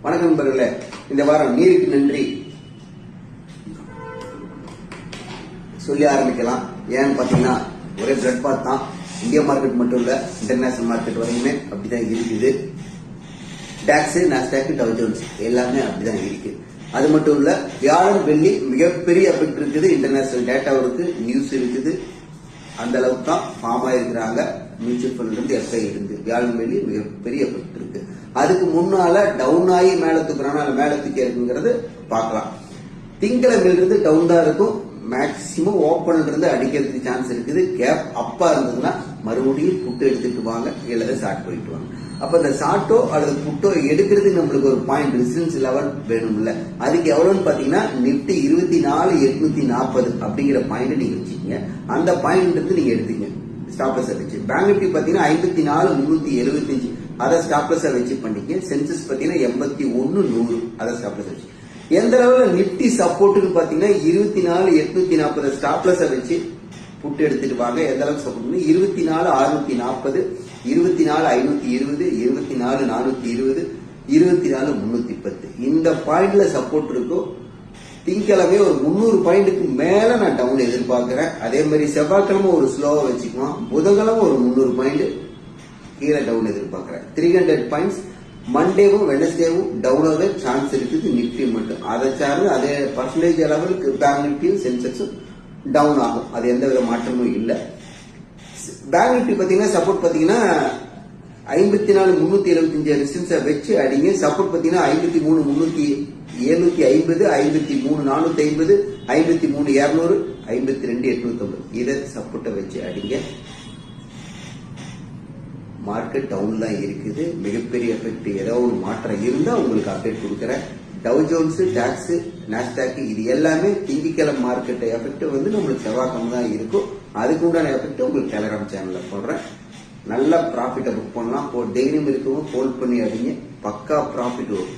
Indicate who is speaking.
Speaker 1: வணக்கம் நண்பர்களே, இந்த வாரம் நீருக்கு நன்றி சொல்லி ஆரம்பிக்கலாம். ஏன்னு பாத்தீங்கன்னா ஒரே பிளட் பாத் தான். இந்தியா மார்க்கெட் மட்டும் இல்ல, இன்டர்நேஷனல் மார்க்கெட் வரைக்குமே அப்படிதான் இருக்குது. டாக்ஸ், நாஸ்டாக், டவ் ஜோன்ஸ் எல்லாமே அப்படிதான் இருக்கு. அது மட்டும் இல்ல, வியாழன் வெள்ளி மிகப்பெரிய எஃபெக்ட் இருக்குது. இன்டர்நேஷனல் டேட்டா இருக்கு, நியூஸ் இருக்குது. அந்த அளவுக்கு தான் ஃபார்ம் ஆயிருக்கிறாங்க. மியூச்சுவல் ஃபண்ட் இருந்து எஃப்ஐ இருந்து வியாழன் வெள்ளி மிகப்பெரிய எஃபெக்ட் இருக்கு. அதுக்கு முன்னால டவுன் ஆகி மேல தூக்குறானா மேல தூக்கி இருக்குங்கிறது பார்க்கலாம். திங்கிழமையிலிருந்து டவுன் தான் இருக்கும். மேக்சிமம் ஓப்பன்ல இருந்து அடிக்கிறதுக்கு சான்ஸ் இருக்குது. கேப் அப்பா இருந்ததுன்னா மறுபடியும் புட்டு எடுத்துட்டு வாங்க, இல்ல ஷார்ட் போயிட்டு வாங்க. அப்ப இந்த ஷார்ட்டோ அல்லது புட்டோ எடுக்கிறதுக்கு நம்மளுக்கு ஒரு பாயிண்ட் ரெசிஸ்டன்ஸ் லெவல் வேணும்ல. அதுக்கு எவ்வளவுன்னு பாத்தீங்கன்னா நிப்டி 24,840 அப்படிங்கிற பாயிண்ட் நீங்க வச்சுக்கீங்க. அந்த பாயிண்ட் இருந்து நீங்க எடுத்தீங்க ஸ்டாப்லஸ் வச்சு. பேங்க் நிப்டி பாத்தீங்கன்னா 54,375 அதை ஸ்டாப்லஸ் வச்சு பண்ணிக்க. சென்சஸ் பாத்தீங்கன்னா 81,100 அதை ஸ்டாப்லஸ் வச்சு. எந்த அளவுல நிப்டி சப்போர்ட்னு பாத்தீங்கன்னா 24,840 ஸ்டாப்லஸ் வச்சு புட்டு எடுத்துட்டு வாங்க. எந்த அளவுக்கு சப்போர்ட் 24,640, 24,520, 24,420, 24,310 இந்த பாயிண்ட்ல சப்போர்ட் இருக்கும். திங்கக்கிழமை ஒரு 300 பாயிண்ட்டுக்கு மேல நான் டவுன் எதிர்பார்க்கிறேன். அதே மாதிரி செவ்வாய்க்கிழமை ஒரு ஸ்லோவா வச்சுக்குவோம். புதன்கிழமை ஒரு 300 பாயிண்ட் கீழே டவுன் எதிர்பார்க்கிறேன். 300 பாயிண்ட்ஸ் மண்டேவும் வெனஸ்டேவும் டவுனாவே சான்ஸ் இருக்குது. நிப்டி மட்டும் அதை சார்ந்து அதே பர்சன்டேஜ் லெவலுக்கு பேங்க் நிப்டியும் சென்செக்ஸும் டவுன் ஆகும். அது எந்த வித மாற்றமும் இல்லை. பேங்க் நிப்டி பாத்தீங்கன்னா சப்போர்ட் பாத்தீங்கன்னா 54,375 ரெசிஸ்டன்ஸை வச்சு அடிங்க. சப்போர்ட் பாத்தீங்கன்னா 53,750, 53,450, 53,200, 52,850 இதை சப்போர்ட்டை வச்சு அடிங்க. மார்க்கெட் டவுன் தான் இருக்குது. மிகப்பெரிய எஃபெக்ட் ஏதாவது ஒரு மாற்றம் இருந்தா உங்களுக்கு அப்டேட் கொடுக்குறேன். டவ் ஜோன்ஸ், டாக்ஸ், நாஸ்டாக் இது எல்லாமே திங்கக்கிழமை மார்க்கெட் எஃபெக்ட் நம்மளுக்கு செவ்வாய்க்கிழமை தான் இருக்கும். அதுக்கு உண்டான எஃபெக்ட் உங்களுக்கு டெலிகிராம் சேனல்ல போடுறேன். நல்ல ப்ராஃபிட்டை புக் பண்ணலாம். டெய்லியும் இருக்கவும் ஹோல்ட் பண்ணி அடிங்க. பக்கா ப்ராஃபிட் வரும்.